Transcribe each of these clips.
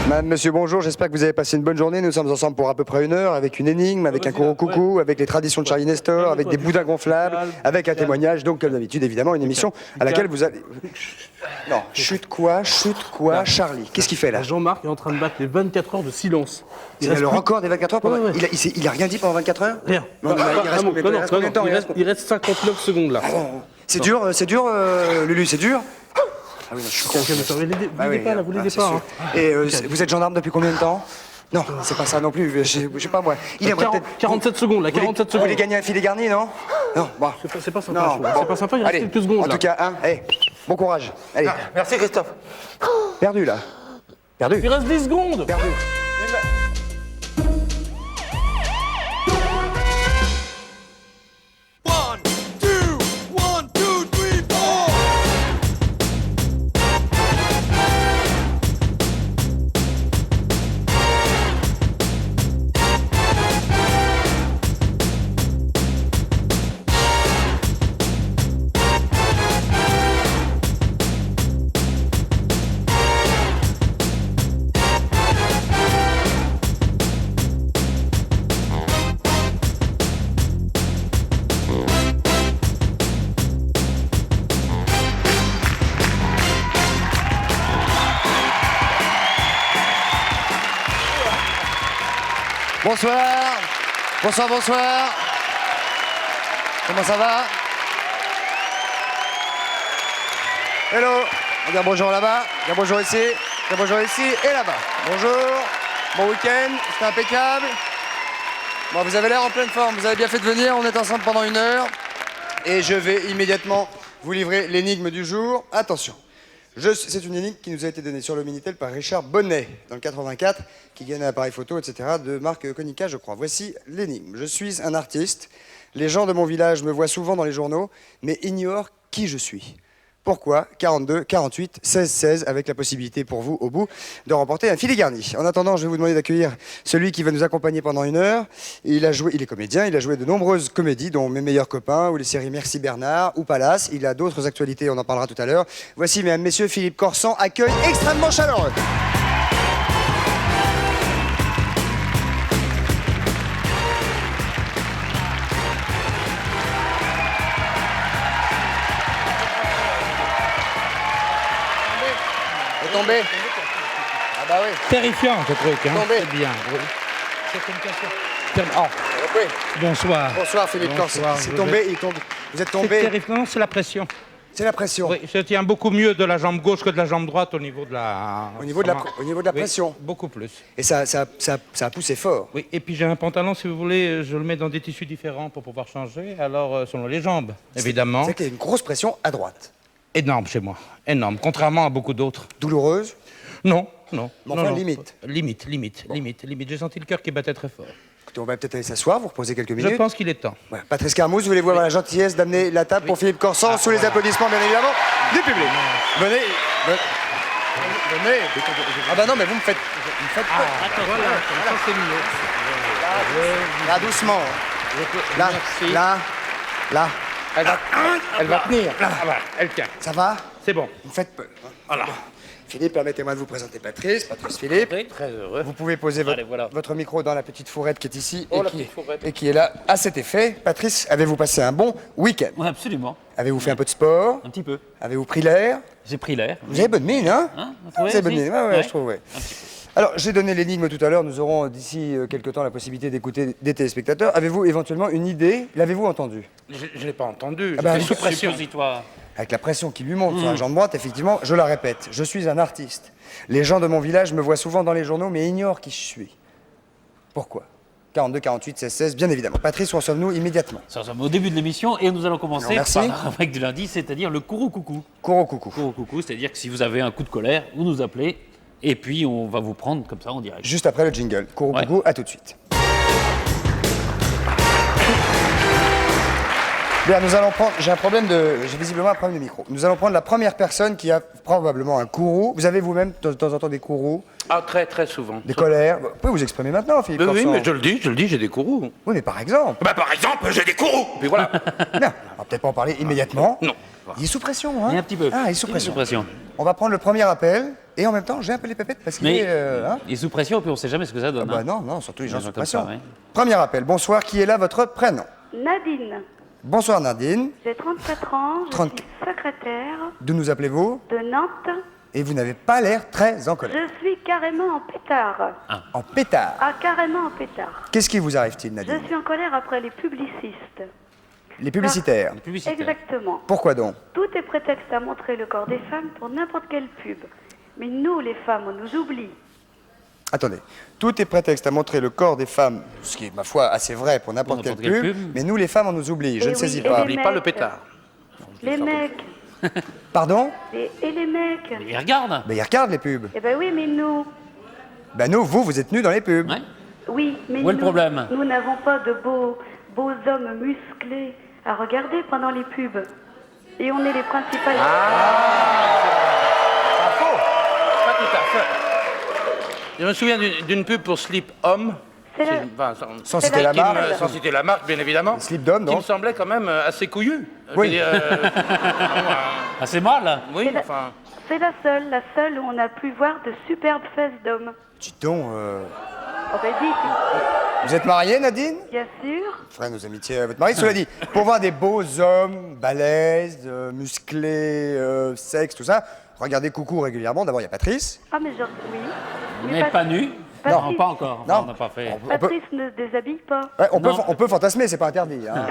Madame, monsieur, bonjour, j'espère que vous avez passé une bonne journée. Nous sommes ensemble pour à peu près 1 heure, avec une énigme, avec un couro coucou, avec les traditions de Charlie Nestor, avec des boudins gonflables, avec un témoignage, donc comme d'habitude, évidemment, une émission à laquelle vous allez... Non, chute quoi, Charlie? Qu'est-ce qu'il fait là? Jean-Marc est en train de battre les 24 heures de silence. Il a le record des 24 heures pendant... Ouais. Il a rien dit pendant 24 heures? Rien. Non, mais il reste combien de temps? Il reste 59 secondes là. C'est dur, Lulu, c'est dur? Ah oui, non, je suis con. Vous l'aidez pas. Hein. Et vous êtes gendarme depuis combien de temps? Non, c'est pas ça non plus, je sais pas moi. Il aimerait peut-être... 47 secondes là, 47 Vous secondes. voulez gagner un filet garni, non? Non, bon. C'est pas sympa, Non, c'est pas sympa, il reste allez, quelques secondes en là. tout cas, hein, hey, bon courage. Allez. Merci Christophe. Perdu là. Perdu. Il reste 10 secondes. Perdu. Bonsoir. Bonsoir. Comment ça va? Hello. On va dire bonjour là-bas, dire bonjour ici, dire bonjour ici et là-bas. Bonjour. Bon week-end, c'était impeccable. Bon, vous avez l'air en pleine forme, vous avez bien fait de venir, on est ensemble pendant 1 heure. Et je vais immédiatement vous livrer l'énigme du jour. Attention. C'est une énigme qui nous a été donnée sur le Minitel par Richard Bonnet, dans le 84, qui gagne un appareil photo, etc., de marque Konica, je crois. Voici l'énigme. Je suis un artiste. Les gens de mon village me voient souvent dans les journaux, mais ignorent qui je suis. Pourquoi? 42, 48, 16, 16, avec la possibilité pour vous, au bout, de remporter un filet garni. En attendant, je vais vous demander d'accueillir celui qui va nous accompagner pendant 1 heure. Il est comédien, il a joué de nombreuses comédies, dont Mes meilleurs copains, ou les séries Merci Bernard, ou Palace. Il a d'autres actualités, on en parlera tout à l'heure. Voici, mesdames, messieurs, Philippe Corsan, accueil extrêmement chaleureux. Tombé. Ah bah oui. Terrifiant ce truc, hein. Tombé. C'est bien. Oui. Oui. Bonsoir. Bonsoir Philippe Corsan. C'est tombé, il tombe. Vous êtes C'est tombé. terrifiant, c'est la pression. C'est la pression. Oui, je tiens beaucoup mieux de la jambe gauche que de la jambe droite au niveau de la... Au niveau de la Oui, pression. beaucoup plus. Et ça a poussé fort. Oui, et puis j'ai un pantalon, si vous voulez, je le mets dans des tissus différents pour pouvoir changer, alors selon les jambes, évidemment. C'est qu'il y a une grosse pression à droite. Énorme chez moi, énorme, contrairement à beaucoup d'autres. Douloureuse. Non. Mais enfin, limite. Limite. J'ai senti le cœur qui battait très fort. Écoutez, on va peut-être aller s'asseoir, vous reposer quelques minutes. Je pense qu'il est temps. Ouais. Patrice Carmouze, voulez-vous avoir la gentillesse d'amener la table pour Philippe Corsan sous les applaudissements, bien évidemment, du public. Venez. Ah bah non, mais vous me faites peur. Attends, voilà, ça c'est mieux. Là, doucement. Là. Elle va tenir. Ah bah, elle tient. Ça va? C'est bon. Vous me faites peur. Voilà. Philippe, permettez-moi de vous présenter Patrice Philippe. Oui, très heureux. Vous pouvez poser Allez, voilà. votre micro dans la petite fourrette qui est ici fourrette. et qui est là à cet effet. Patrice, avez-vous passé un bon week-end? Oui, absolument. Avez-vous fait un peu de sport? Un petit peu. Avez-vous pris l'air? J'ai pris l'air. Vous avez bonne mine, hein? Vous trouvez Vous avez bonne aussi mine, ouais, Ouais. je trouve, ouais. Alors, j'ai donné l'énigme tout à l'heure. Nous aurons d'ici quelque temps la possibilité d'écouter des téléspectateurs. Avez-vous éventuellement une idée? L'avez-vous entendu? Je ne l'ai pas entendu. Ah bah, J'étais sous pression. Suppositoire. Avec la pression qui lui monte sur la jambe droite, effectivement, je la répète, je suis un artiste. Les gens de mon village me voient souvent dans les journaux, mais ignorent qui je suis. Pourquoi? 42, 48, 16, 16, bien évidemment. Patrice, où en sommes-nous immédiatement? Nous sommes au début de l'émission et nous allons commencer Merci. par la règle du lundi, c'est-à-dire le courou coucou. Couro coucou. Courou coucou, c'est-à-dire que si vous avez un coup de colère, vous nous appelez et puis on va vous prendre comme ça en direct. Juste après le jingle. Couro Ouais. coucou, à tout de suite. Bien, nous allons prendre. J'ai visiblement un problème de micro. Nous allons prendre la première personne qui a probablement un courroux. Vous avez vous-même de temps en temps des courroux, Ah, très souvent. des colères. Vous pouvez vous exprimer maintenant, Philippe Oui, Corsan. mais je le dis, j'ai des courroux. Oui, mais par exemple. Bah, par exemple, j'ai des courroux. Puis voilà. Bien, on va peut-être pas en parler immédiatement. Non. Il est sous pression, hein? Et un petit peu. Ah, il est sous pression. On va prendre le premier appel, et en même temps, j'ai un peu les pépettes parce qu'il Mais est... hein. il est sous pression, puis on sait jamais ce que ça donne. Bah hein. non, non, surtout les gens Les gens sous comme pression. ça, ouais. Premier appel, bonsoir, qui est là, votre prénom? Nadine, Bonsoir Nadine, j'ai 34 ans, je 30. suis secrétaire d'où nous appelez-vous? de Nantes. Et vous n'avez pas l'air très en colère. Je suis carrément en pétard. En pétard. Ah, carrément en pétard. Qu'est-ce qui vous arrive-t-il, Je Nadine? suis en colère après les publicistes. Les publicitaires. Publicitaire. Exactement. Pourquoi donc? Tout est prétexte à montrer le corps des femmes pour n'importe quelle pub. Mais nous, les femmes, on nous oublie. Attendez, tout est prétexte à montrer le corps des femmes, ce qui est, ma foi, assez vrai pour n'importe quelle n'importe quelle pub, pub. mais nous, les femmes, on nous oublie, je Eh ne oui, saisis et pas. les N'oublie pas le mecs. pétard. Les mecs. Pardon? Et les mecs. Il regarde. Ben, ils regardent les pubs. Eh ben oui, mais nous. Ben nous, vous êtes nus dans les pubs. Ouais. Oui, mais Où est le nous, problème? nous n'avons pas de beaux hommes musclés à regarder pendant les pubs. Et on est les principales... Pas tout à fait. Je me souviens d'une pub pour Slip Homme. C'est la- Enfin, Sans C'est citer la la- marque. sans citer la marque, bien évidemment. Slip d'homme, Qui non? me semblait quand même assez couillu. Oui. Je veux dire, Ah, c'est mal. oui, C'est la- enfin. C'est la seule où on a pu voir de superbes fesses d'hommes. Dites donc, Oh ben dis, vous êtes mariée, Nadine? bien sûr. Ferai nos amitiés à votre mari. Cela dit, pour voir des beaux hommes, balèzes, musclés, sexes, tout ça, regardez Coucou régulièrement. D'abord, il y a Patrice. Ah mais genre, oui. Vous n'êtes pas nu? Patrice- Non, pas encore. Non. On n'a pas fait. On peut, Patrice ne déshabille pas. ouais, Non. on peut fantasmer, c'est pas interdit. Hein.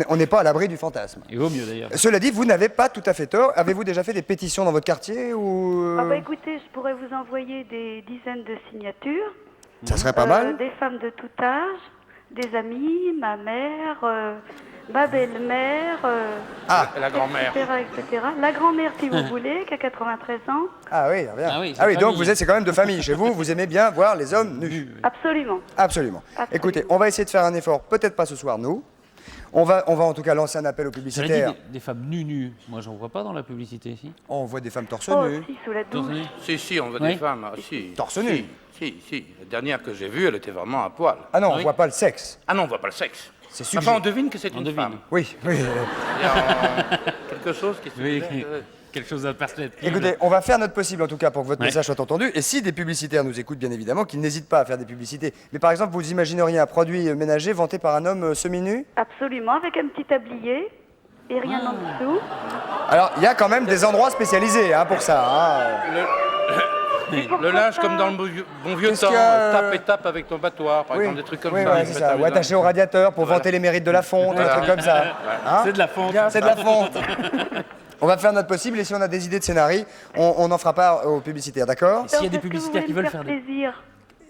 On n'est pas à l'abri du fantasme. Il vaut mieux d'ailleurs. Cela dit, vous n'avez pas tout à fait tort. Avez-vous déjà fait des pétitions dans votre quartier ou... Ah bah écoutez, je pourrais vous envoyer des dizaines de signatures. Ça serait pas mal. Des femmes de tout âge, des amis, ma mère, ma belle-mère, La grand-mère. etc. La grand-mère, si vous voulez, qui a 93 ans. Ah oui, bien. Ah oui, c'est donc famille. c'est quand même de famille. Chez vous, vous aimez bien voir les hommes nus. Absolument. Absolument. Écoutez, on va essayer de faire un effort, peut-être pas ce soir, nous. On va en tout cas lancer un appel aux J'aurais publicitaires. dit des femmes nues. Moi, j'en vois pas dans la publicité ici. On voit des femmes torse Oh, nues. si, sous la douche. Si, on voit Oui. des femmes. Si. Torse nu. Si. La dernière que j'ai vue, elle était vraiment à poil. Ah non, Ah on oui. voit pas le sexe. Ah non, on voit pas le sexe. C'est Enfin, sujet. on devine que c'est On une devine. femme. Oui, oui. Il y a quelque chose qui se Oui, fait. quelque chose à perspective. Écoutez, on va faire notre possible en tout cas pour que votre Ouais. message soit entendu. Et si des publicitaires nous écoutent, bien évidemment, qu'ils n'hésitent pas à faire des publicités. Mais par exemple, vous imagineriez un produit ménager vanté par un homme semi-nu? Absolument, avec un petit tablier et rien en dessous. Alors, il y a quand même des endroits spécialisés hein, pour ça. Hein. Le linge comme dans le bon vieux Qu'est-ce temps, qu'il y a, tape et tape avec ton battoir, par Oui, exemple, des trucs comme oui, ça. ouais, c'est ça. Ou attaché au radiateur pour vanter les mérites de la fonte, un truc comme ça. Hein? C'est de la fonte. C'est de la fonte. On va faire notre possible et si on a des idées de scénarii, on en fera part aux publicitaires, d'accord? S'il y a des Est-ce que vous publicitaires voulez qui me veulent faire faire des... plaisir.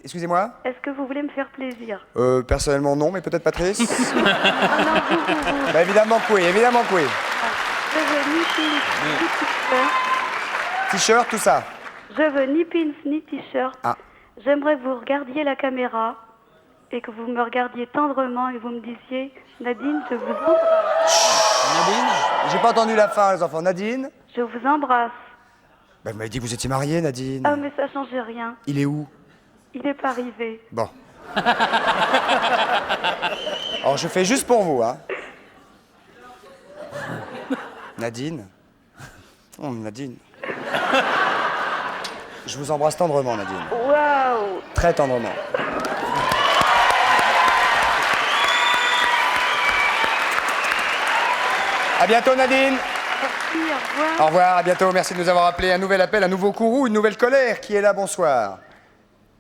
Excusez-moi? Est-ce que vous voulez me faire plaisir? Personnellement non, mais peut-être Patrice? Ah non, vous. Bah évidemment que oui, évidemment que oui. Je veux ni pins, ni t-shirt. T-shirt, tout ça. Je veux ni pins, ni t-shirt. Ah. J'aimerais que vous regardiez la caméra et que vous me regardiez tendrement et vous me disiez, Nadine, je vous embrasse. Nadine? J'ai pas entendu la fin, les enfants. Nadine? Je vous embrasse. Bah, vous m'avez dit que vous étiez mariée, Nadine. Ah, mais ça change rien. Il est où? Il n'est pas arrivé. Bon. Alors, je fais juste pour vous, hein. Nadine? Oh, Nadine. Je vous embrasse tendrement, Nadine. Waouh! Très tendrement. À bientôt, Nadine. Merci, au revoir. Au revoir, à bientôt. Merci de nous avoir appelé. Un nouvel appel, un nouveau courroux, une nouvelle colère qui est là. Bonsoir.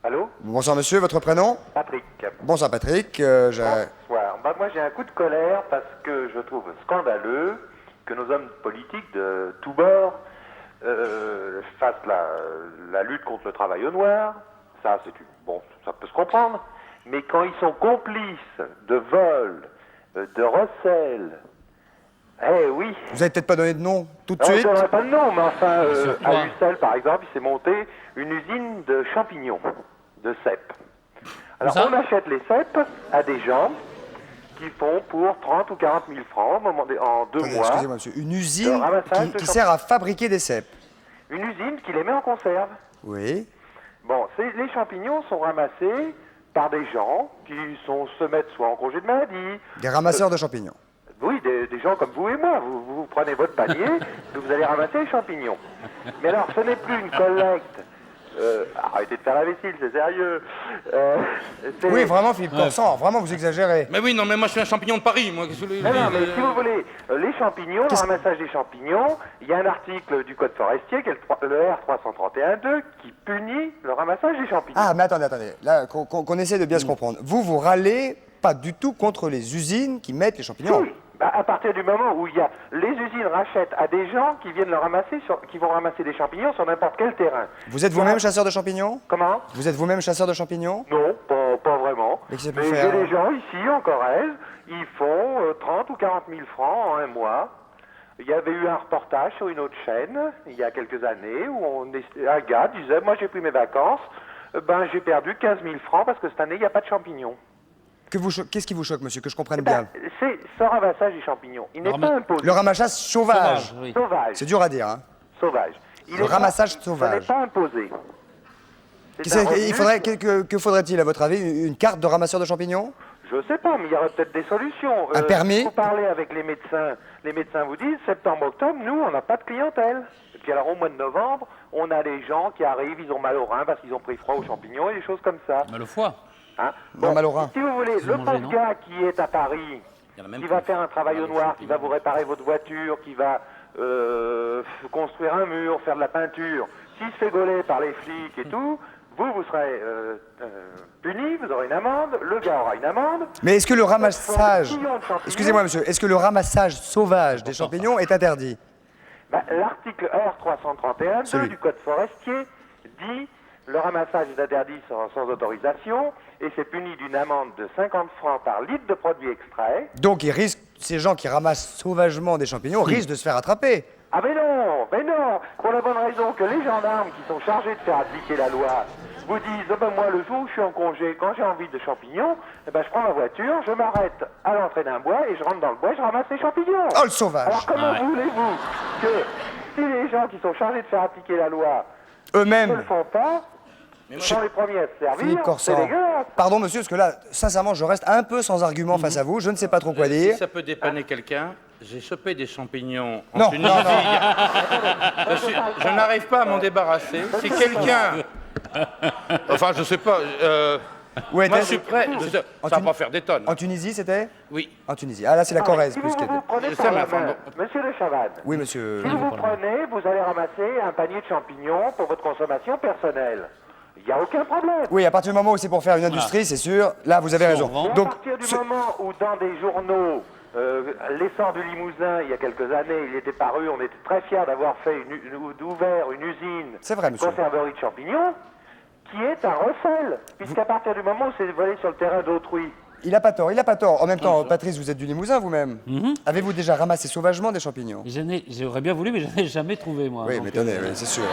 Allô? Bonsoir, monsieur. Votre prénom? Patrick. Bonsoir, Patrick. Bonsoir. Bah, moi j'ai un coup de colère parce que je trouve scandaleux que nos hommes politiques de tous bords fassent la lutte contre le travail au noir. Ça, bon, ça peut se comprendre. Mais quand ils sont complices de vol, de recel, eh oui. Vous avez peut-être pas donné de nom tout de Non, je suite? donnerai pas de nom, mais enfin, Sur quoi? à Ussel, par exemple, il s'est monté une usine de champignons, de cèpes. Alors, ça on achète les cèpes à des gens qui font pour 30 ou 40 000 francs en 2 Attendez, mois. excusez-moi, monsieur. Une usine ramassage de qui sert à fabriquer des cèpes. Une usine qui les met en conserve. Oui. Bon, les champignons sont ramassés par des gens qui se mettent soit en congé de maladie, Des ramasseurs de champignons. Oui, des gens comme vous et moi. Vous prenez votre panier, et vous allez ramasser les champignons. Mais alors, ce n'est plus une collecte. Arrêtez de faire la vaisselle, c'est sérieux. Oui, vraiment, Philippe Corsan, vraiment, vous exagérez. Mais oui, non, mais moi je suis un champignon de Paris, moi. Qu'est-ce que Non, mais si vous voulez, les champignons, le ramassage des champignons, il y a un article du Code forestier, qui est le R331.2, qui punit le ramassage des champignons. Ah, mais attendez. Là, qu'on essaie de bien se comprendre. Vous râlez pas du tout contre les usines qui mettent les champignons. Oui. Bah, à partir du moment où il y a les usines rachètent à des gens qui viennent le ramasser, qui vont ramasser des champignons sur n'importe quel terrain. Vous êtes vous-même chasseur de champignons? Comment? Vous êtes vous-même chasseur de champignons? Non, pas vraiment. Mais qu'est-ce que ça Mais peut j'ai faire, des gens ici en Corrèze, ils font 30 ou 40 000 francs en un mois. Il y avait eu un reportage sur une autre chaîne, il y a quelques années, où un gars disait, moi j'ai pris mes vacances, j'ai perdu 15 000 francs parce que cette année il n'y a pas de champignons. Qu'est-ce qui vous choque, monsieur, que je comprenne bien? C'est ce ramassage des champignons. Il n'est pas imposé. Le ramassage sauvage. oui. Sauvage. C'est dur à dire, hein. Sauvage. Il Le est ramassage pas, sauvage. Ce n'est pas imposé. C'est un revenu. Que faudrait-il, à votre avis? Une carte de ramasseur de champignons? Je sais pas, mais il y aurait peut-être des solutions. Un permis? Vous parlez avec les médecins vous disent, septembre-octobre, nous, on n'a pas de clientèle. Et puis alors, au mois de novembre, on a des gens qui arrivent, ils ont mal au rein parce qu'ils ont pris froid aux champignons et des choses comme ça. Mal au foie. Hein? Non, mal au rein. Si vous voulez, le mangez, pauvre non gars qui est à Paris, Il y en a même qui plus. va faire un travail au noir, qui va vous réparer votre voiture, qui va construire un mur, faire de la peinture, s'il se fait gauler par les flics et tout, vous serez puni, vous aurez une amende, le gars aura une amende. Mais est-ce que le ramassage... Millions de champignons. Excusez-moi, monsieur, est-ce que le ramassage sauvage des champignons est interdit? L'article R331 Celui. du Code forestier dit le ramassage est interdit sans autorisation et c'est puni d'une amende de 50 francs par litre de produit extrait. Donc, ces gens qui ramassent sauvagement des champignons risquent de se faire attraper. Ah mais non, pour la bonne raison que les gendarmes qui sont chargés de faire appliquer la loi vous disent, moi le jour où je suis en congé, quand j'ai envie de champignons, je prends ma voiture, je m'arrête à l'entrée d'un bois et je rentre dans le bois et je ramasse les champignons. Oh, le sauvage! Alors comment voulez-vous que si les gens qui sont chargés de faire appliquer la loi ne Eux-mêmes... le font pas, sont les premiers à se Philippe servir, c'est Corsan. dégueulasse. Pardon, monsieur, parce que là, sincèrement, je reste un peu sans argument face à vous. Je ne sais pas trop quoi Si dire. ça peut dépanner quelqu'un, j'ai chopé des champignons en Non, Tunisie. non, non. Je n'arrive pas à m'en débarrasser. Si quelqu'un... Enfin, je sais pas. Où Moi, était-ce? je suis prêt. Ça va pas faire des tonnes. En Tunisie, c'était? Oui. En Tunisie. Ah, là, c'est la Corrèze, Si plus vous qu'elle. vous prenez Je par sais, mais la enfin, main, monsieur Le Chavannes, Oui, monsieur. si vous prenez, vous allez ramasser un panier de champignons pour votre consommation personnelle. Il n'y a aucun problème. Oui, à partir du moment où c'est pour faire une industrie, c'est sûr. Là, vous avez raison. vend. Et à Donc, partir du moment où dans des journaux, l'essor du Limousin, il y a quelques années, il était paru, on était très fiers d'avoir fait d'ouvert une usine C'est vrai, monsieur. conserverie de champignons, qui est un recel, puisqu'à partir du moment où c'est volé sur le terrain d'autrui. il a pas tort, il a pas tort. En même temps, Patrice, vous êtes du Limousin vous-même. Avez-vous déjà ramassé sauvagement des champignons? J'aurais bien voulu, mais je n'ai jamais trouvé, moi. Oui, Donc, mais tenez, oui, c'est sûr.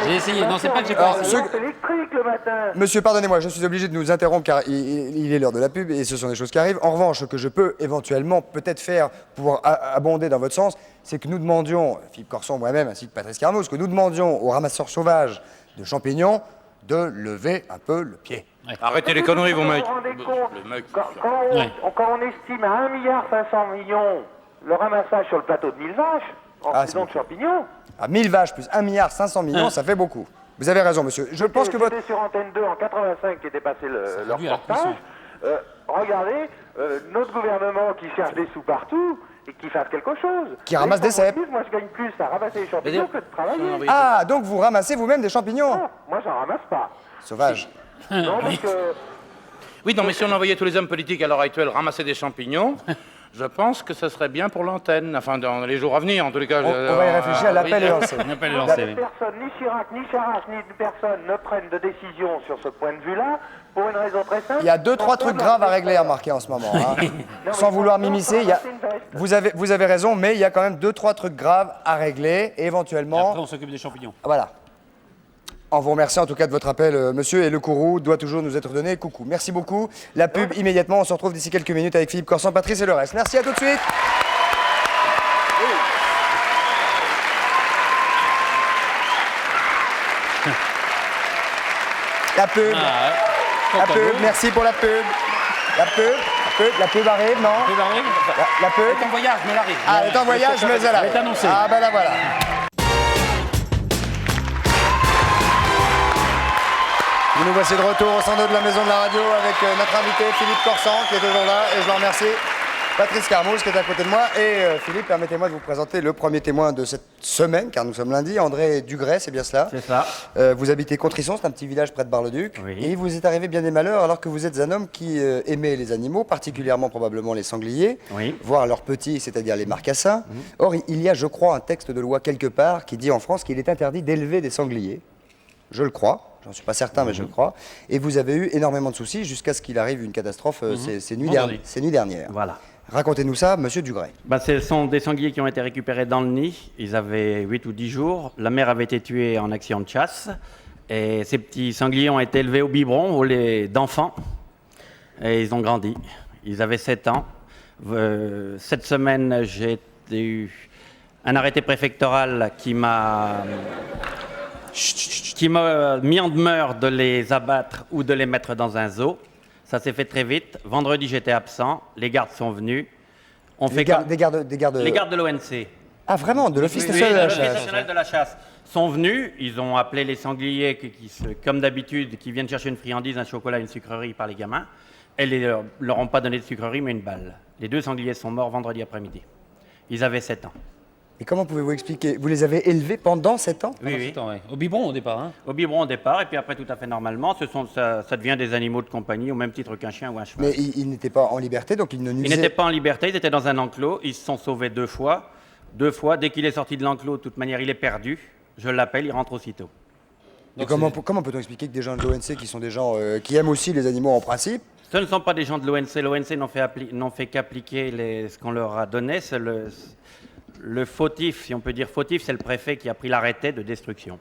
J'ai essayé. Non, c'est pas que j'ai Alors, pas ce- essayé. C'est électrique le matin. Monsieur, pardonnez-moi, je suis obligé de nous interrompre car il est l'heure de la pub et ce sont des choses qui arrivent. En revanche, ce que je peux éventuellement peut-être faire pour abonder dans votre sens, c'est que nous demandions, Philippe Corsan, moi-même, ainsi que Patrice Carnot, que nous demandions aux ramasseurs sauvages de champignons de lever un peu le pied. Arrêtez les conneries, vous mecs. Vous vous rendez compte, Le mec. Ouais. quand on estime à 1,5 milliard le ramassage sur le plateau de 1000 vaches en Ah, saison c'est de champignons, À 1000 vaches plus 1,5 milliard, ça fait beaucoup. Vous avez raison, monsieur. Je pense que votre... c'était sur Antenne 2 en 85 qui était passé le réduit à la reportage. Regardez, notre gouvernement qui cherche des sous partout et qui fasse quelque chose. Qui ramasse des cèpes. Moi, je gagne plus à ramasser les champignons que de travailler. Ah, donc vous ramassez vous-même des champignons? Non, moi, j'en ramasse pas. Sauvage. Non, parce que... Oui, non, mais si on envoyait tous les hommes politiques à l'heure actuelle ramasser des champignons, je pense que ce serait bien pour l'antenne. Enfin, dans les jours à venir, en tous les cas. On va y réfléchir, l'appel est lancé. On appelle lancé, oui. Personne, ni Chirac, ni Charache, ni personne ne prennent de décision sur ce point de vue-là, pour une raison très simple. Il y a 2-3 trucs graves à régler, remarquez, en ce moment. hein. Sans vouloir m'immiscer, vous avez raison, mais il y a quand même 2-3 trucs graves à régler, et Et éventuellement... après, on s'occupe des champignons. Voilà. En vous remerciant en tout cas de votre appel, monsieur, et le courroux doit toujours nous être donné. Coucou. Merci beaucoup. La pub immédiatement. On se retrouve d'ici quelques minutes avec Philippe Corsan, Patrice et le reste. Merci, à tout de suite. La pub. Ah, ouais. La Quant à pub. nous, Merci pour la pub. La pub. La pub arrive, non? La pub? Elle est en voyage, mais elle arrive. Ah, elle est en voyage, mais elle arrive. est annoncée. Ah, ben là, voilà. Et nous voici de retour au centre de la maison de la radio avec notre invité Philippe Corsan qui est toujours là et je le remercie. Patrice Carmouze qui est à côté de moi. Et Philippe, permettez-moi de vous présenter le premier témoin de cette semaine, car nous sommes lundi, André Dugray, c'est bien cela? C'est ça. Vous habitez Contrisson, c'est un petit village près de Bar-le-Duc. Oui. Et il vous est arrivé bien des malheurs alors que vous êtes un homme qui aimait les animaux, particulièrement probablement les sangliers, Oui. voire leurs petits, c'est-à-dire les marcassins. Or, il y a, je crois, un texte de loi quelque part qui dit en France qu'il est interdit d'élever des sangliers. Je le crois. J'en suis pas certain, mais je le crois. Et vous avez eu énormément de soucis jusqu'à ce qu'il arrive une catastrophe ces nuits dernières. Voilà. Racontez-nous ça, monsieur Dugray. Ce sont des sangliers qui ont été récupérés dans le nid. Ils avaient 8 ou 10 jours. La mère avait été tuée en accident de chasse. Et ces petits sangliers ont été élevés au biberon, au lait d'enfants. Et ils ont grandi. Ils avaient 7 ans. Cette semaine, j'ai eu un arrêté préfectoral qui m'a mis en demeure de les abattre ou de les mettre dans un zoo. Ça s'est fait très vite. Vendredi, j'étais absent. Les gardes sont venus. Des gardes Les gardes de l'ONC. Ah, vraiment? De l'Office Oui, national de la l'Office chasse? national de la chasse sont venus. Ils ont appelé les sangliers comme d'habitude, qui viennent chercher une friandise, un chocolat, une sucrerie par les gamins. Et leur ont pas donné de sucrerie, mais une balle. Les 2 sangliers sont morts vendredi après-midi. Ils avaient 7 ans. Et comment pouvez-vous expliquer? Vous les avez élevés pendant 7 ans? Oui, oui. Au biberon au départ. Hein. Au biberon au départ, et puis après tout à fait normalement, ça devient des animaux de compagnie au même titre qu'un chien ou un cheval. Mais ils n'étaient pas en liberté, donc ils ne Ils nuisaient... n'étaient pas en liberté, ils étaient dans un enclos, ils se sont sauvés 2 fois. 2 fois, dès qu'il est sorti de l'enclos, de toute manière, il est perdu. Je l'appelle, il rentre aussitôt. Et comment peut-on expliquer que des gens de l'ONC, qui sont des gens qui aiment aussi les animaux en principe... Ce ne sont pas des gens de l'ONC. L'ONC n'ont fait qu'appliquer ce qu'on leur a donné. C'est le fautif, si on peut dire fautif, c'est le préfet qui a pris l'arrêté de destruction.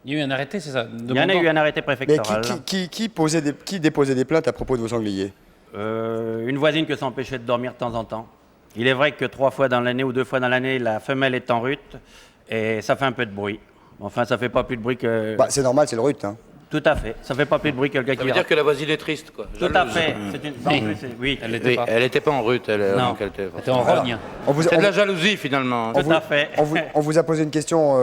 Il y a eu un arrêté, c'est ça? Il y en a eu un arrêté Mais préfectoral. qui déposait des plaintes à propos de vos sangliers? Une voisine que ça empêchait de dormir de temps en temps. Il est vrai que 3 fois dans l'année ou 2 fois dans l'année, la femelle est en rut et ça fait un peu de bruit. Enfin, ça fait pas plus de bruit que... Bah, c'est normal, c'est le rut. Hein. Tout à fait. Ça fait pas plus de bruit que le gars Ça qui veut dire que la voisine est triste, quoi. Tout à fait. C'est une... Oui. Elle l'était pas. Elle n'était pas en rut, Non. elle était... Elle était en rogne. C'est de la jalousie, finalement. Tout à fait. On vous a posé une question,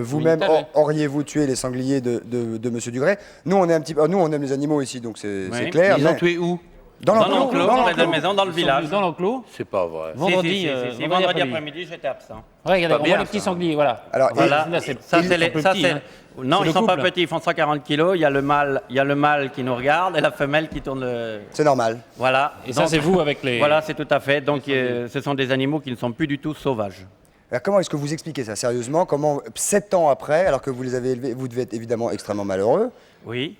vous-même, Oui, tout à fait. auriez-vous tué les sangliers de monsieur Dugray? Nous, on aime les animaux ici, donc c'est Oui. clair. Ils ont mais- tué où? Dans Dans l'enclos, l'enclos, dans la maison, dans le village. Dans l'enclos. C'est pas vrai. Vendredi, Si, vendredi après-midi, j'étais absent. Regardez, Pas on bien, voit les petits ça. sangliers, voilà. Alors, Voilà. Là, c'est- Ça, ils c'est sont les. plus ça, petits, c'est- hein. Non, C'est ils le sont pas couple. petits, ils font 140 kilos. Il y a le mâle qui nous regarde et la femelle qui tourne. c'est normal. Voilà. Et ça, Donc, c'est vous avec les... Voilà, c'est tout à fait. Donc, ce sont des animaux qui ne sont plus du tout sauvages. Alors, comment est-ce que vous expliquez ça, sérieusement? Comment, 7 ans après, alors que vous les avez élevés, vous devez être évidemment extrêmement malheureux. Oui.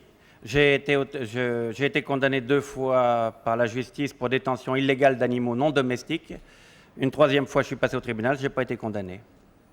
J'ai été condamné 2 fois par la justice pour détention illégale d'animaux non domestiques. Une 3e fois, je suis passé au tribunal, je n'ai pas été condamné.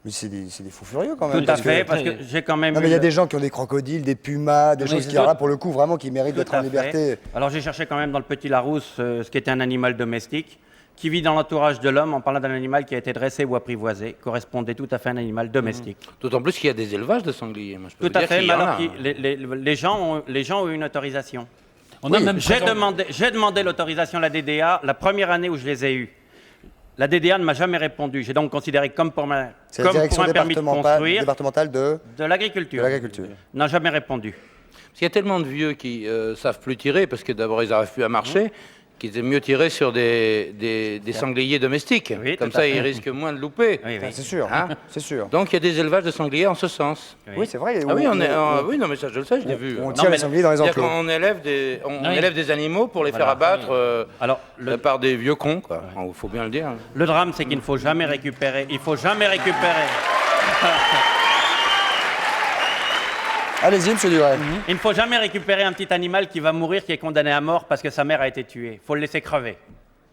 Mais c'est des fous furieux quand même. Tout à fait, parce que j'ai quand même Non, mais eu il y a le- des gens qui ont des crocodiles, des pumas, des Oui, choses c'est qui, ça. là, pour le coup, vraiment, qui méritent d'être Tout à en fait. liberté. Alors j'ai cherché quand même dans le Petit Larousse ce qui était un animal domestique, qui vit dans l'entourage de l'homme en parlant d'un animal qui a été dressé ou apprivoisé, correspondait tout à fait à un animal domestique. D'autant plus qu'il y a des élevages de sangliers. Moi, je peux Tout vous à dire fait, qu'il y mais en a. alors les gens ont eu une autorisation. On a même J'ai présent- demandé l'autorisation à la DDA la première année où je les ai eus. La DDA ne m'a jamais répondu. J'ai donc considéré comme pour un C'est la direction permis de construire départementale de de l'agriculture. l'agriculture. N'a jamais répondu. Parce qu'il y a tellement de vieux qui savent plus tirer, parce que d'abord ils n'arrivent plus à marcher, qu'ils aiment mieux tirer sur des sangliers domestiques. Oui, Comme tout à ça, fait. ils risquent moins de louper. Oui, oui. C'est sûr, Hein c'est sûr. Donc il y a des élevages de sangliers en ce sens. Oui, c'est vrai. Ah oui, oui, non, mais ça je le sais, je l'ai vu. On Non, tire mais les sangliers dans les C'est-à-dire enclos. qu'on élève Oui. élève des animaux pour les Voilà. faire abattre Alors, par des vieux cons, quoi. Il faut bien le dire. le drame, c'est qu'il ne faut jamais récupérer. Il faut jamais récupérer. Allez-y, monsieur Dugray. Il ne faut jamais récupérer un petit animal qui va mourir, qui est condamné à mort parce que sa mère a été tuée. Il faut le laisser crever.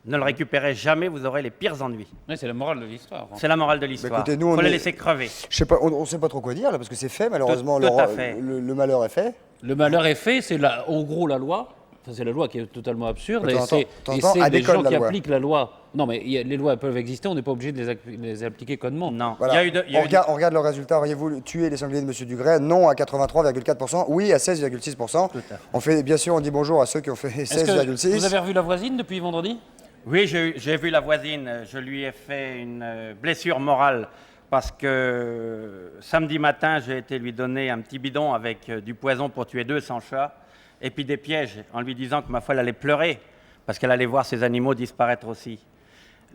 Ne le récupérez jamais, vous aurez les pires ennuis. Ouais, c'est la morale de l'histoire. C'est la morale de l'histoire. écoutez, Il nous, on faut les est- laisser crever. Je sais pas, on ne sait pas trop quoi dire là, parce que c'est fait, malheureusement, Tout à fait. le malheur est fait. Le malheur est fait, c'est en gros la loi. Ça, c'est la loi qui est totalement absurde. De Et temps en c'est temps, et c'est à des déconne, gens la qui loi. appliquent la loi. Non, mais les lois peuvent exister, on n'est pas obligé de les appliquer connement. Non. Voilà. Il y a eu de- il y a on, eu regarde, on regarde le résultat. Auriez-vous tué les sangliers de M. Dugré? Non à 83,4%, oui à 16,6%. On fait, bien sûr, on dit bonjour à ceux qui ont fait Est-ce que 16,6%. vous avez revu la voisine depuis vendredi? Oui, j'ai vu la voisine. Je lui ai fait une blessure morale parce que samedi matin, j'ai été lui donner un petit bidon avec du poison pour tuer 200 chats et puis des pièges en lui disant que ma foi, elle allait pleurer parce qu'elle allait voir ses animaux disparaître aussi.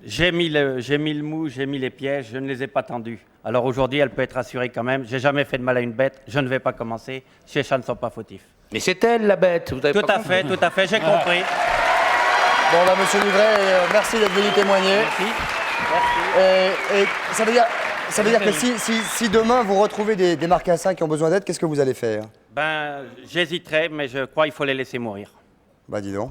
J'ai mis le mou, j'ai mis les pièges, je ne les ai pas tendus. Alors aujourd'hui, elle peut être rassurée quand même. J'ai jamais fait de mal à une bête, je ne vais pas commencer. Ces chats ne sont pas fautifs. Mais c'est elle, la bête. Vous avez Tout pas à fait, j'ai compris. Bon, bah, Monsieur Dugré, merci d'être venu témoigner. Et ça veut dire que si demain vous retrouvez des marcassins qui ont besoin d'aide, qu'est-ce que vous allez faire? Ben, j'hésiterai, mais je crois qu'il faut les laisser mourir. Bah dis donc.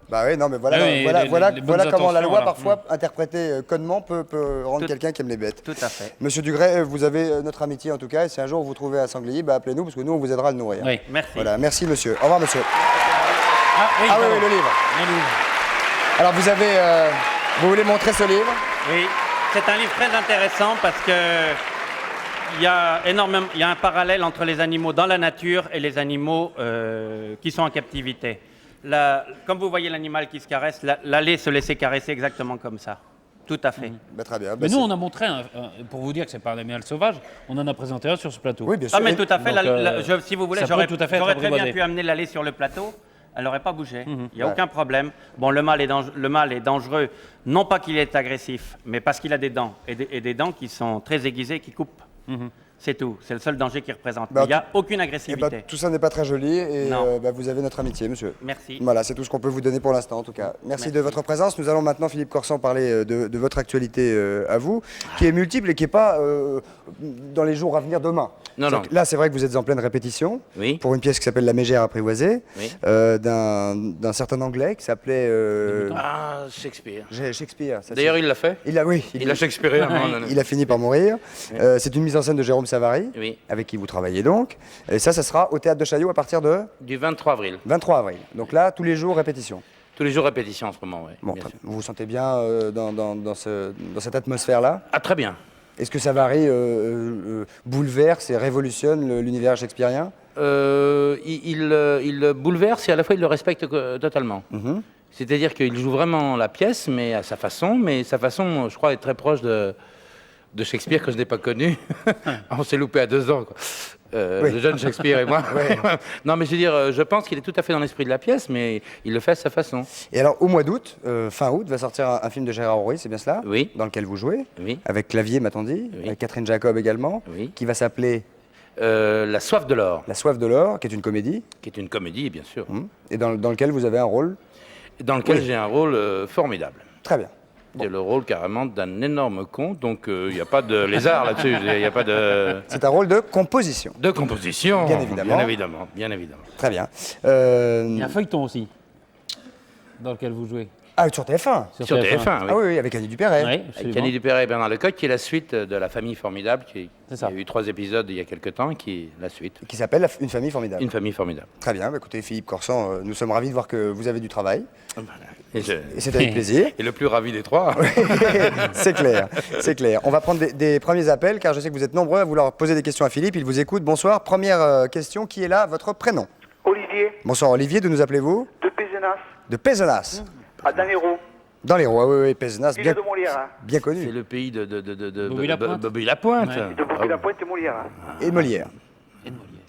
Bah oui, non, mais voilà, Ah oui, voilà les bonnes comment la intentions, loi, alors. parfois, interprétée connement, peut rendre Tout- quelqu'un qui aime les bêtes. Tout à fait. Monsieur Dugré, vous avez notre amitié en tout cas, et si un jour vous trouvez un sanglier, bah appelez-nous, parce que nous, on vous aidera à le nourrir. Oui. Merci. Voilà, merci monsieur. Au revoir monsieur. Ah oui, Ah oui, pardon. oui, le livre. Le livre. Alors vous avez... vous voulez montrer ce livre? Oui, c'est un livre très intéressant parce que il y a un parallèle entre les animaux dans la nature et les animaux qui sont en captivité. Comme vous voyez l'animal qui se caresse, l'aller se laisser caresser exactement comme ça. Tout à fait. Bah, très bien. Bah, Mais nous, c'est- on a montré, pour vous dire que c'est pas un animal sauvage, on en a présenté un sur ce plateau. Oui, bien sûr. Ah mais Et- tout à fait, Donc, si vous voulez, ça peut j'aurais tout à fait j'aurais être très bien apprivoisé. pu amener l'aller sur le plateau, elle n'aurait pas bougé. Il n'y a Ouais. aucun problème. Bon, le mâle est dangereux, non pas qu'il est agressif, mais parce qu'il a des dents, et des dents qui sont très aiguisées, qui coupent. C'est tout, c'est le seul danger qu'il représente. Bah, Mais il n'y a aucune Eh agressivité. ben, tout ça n'est pas très joli et Non. bah, vous avez notre amitié, monsieur. Merci. Voilà, c'est tout ce qu'on peut vous donner pour l'instant, en tout cas. Merci de Merci. votre votre présence. Nous allons maintenant, Philippe Corsan, parler de votre actualité à vous, qui est multiple et qui n'est pas dans les jours à venir demain. Non, non. Là, c'est vrai que vous êtes en pleine répétition Oui. pour une pièce qui s'appelle La Mégère apprivoisée, Oui. d'un certain Anglais qui s'appelait Ah, Shakespeare. Shakespeare. ça, D'ailleurs, c'est- il l'a fait. il a, oui, Il a Shakespeare à un moment donné. il a fini par mourir. C'est une mise en scène de Jérôme Savary, Oui. avec qui vous travaillez donc. Et ça sera au Théâtre de Chaillot à partir de Du 23 avril. 23 avril. Donc là, tous les jours, répétition. Tous les jours répétition en ce moment, oui. Bon, bien très sûr. bien. Vous vous sentez bien dans cette atmosphère-là? Ah, très bien. Est-ce que Savary bouleverse et révolutionne l'univers shakespearien? Il bouleverse et à la fois il le respecte totalement. Mhm. C'est-à-dire qu'il joue vraiment la pièce, mais à sa façon. Mais sa façon, je crois, est très proche de Shakespeare que je n'ai pas connu. On s'est loupé à 2 ans, quoi. Oui. Le jeune Shakespeare et moi. Ouais. Non, mais je veux dire, je pense qu'il est tout à fait dans l'esprit de la pièce, mais il le fait à sa façon. Et alors, au mois d'août, fin août, va sortir un film de Gérard Horry, c'est bien cela? Oui. Dans lequel vous jouez? Oui. Avec Clavier, m'a-t-on dit? Oui. Avec Catherine Jacob également? Oui. Qui va s'appeler La soif de l'or, La Soif de l'Or, qui est une comédie, qui est une comédie, bien sûr, et dans lequel vous avez un rôle dans lequel Oui. j'ai un rôle formidable. très bien. C'est le rôle carrément d'un énorme con, donc il n'y a pas de lézard là-dessus, il n'y a pas de C'est un rôle de composition. composition. Bien évidemment. Bien évidemment, bien évidemment. Très bien. Il y a un feuilleton aussi, dans lequel vous jouez. Ah, sur TF1. Sur TF1, oui. Ah oui, oui, avec Annie Dupéret. Oui, Avec absolument. Annie Dupéret et Bernard Lecoq, qui est la suite de La Famille Formidable, qui C'est ça. il y a eu 3 épisodes il y a quelques temps, qui est la suite. Qui s'appelle Une famille formidable. Une famille formidable. Très bien, bah, écoutez Philippe Corsan, nous sommes ravis de voir que vous avez du travail. Et, Et c'est avec plaisir. et le plus ravi des 3. C'est clair, c'est clair. On va prendre des premiers appels car je sais que vous êtes nombreux à vouloir poser des questions à Philippe. Il vous écoute. Bonsoir. Première question, qui est là? Votre prénom? Olivier Bonsoir Olivier, d'où nous appelez-vous? de Pézenas, De Pézenas. à Danero, Dans les Rois, oui, Pézenas, île bien, de Molière, hein. bien C'est connu. le pays de Bobby Lapointe. Bobby Lapointe. Ouais. de Bobby-la-Pointe et Molière. Et Molière.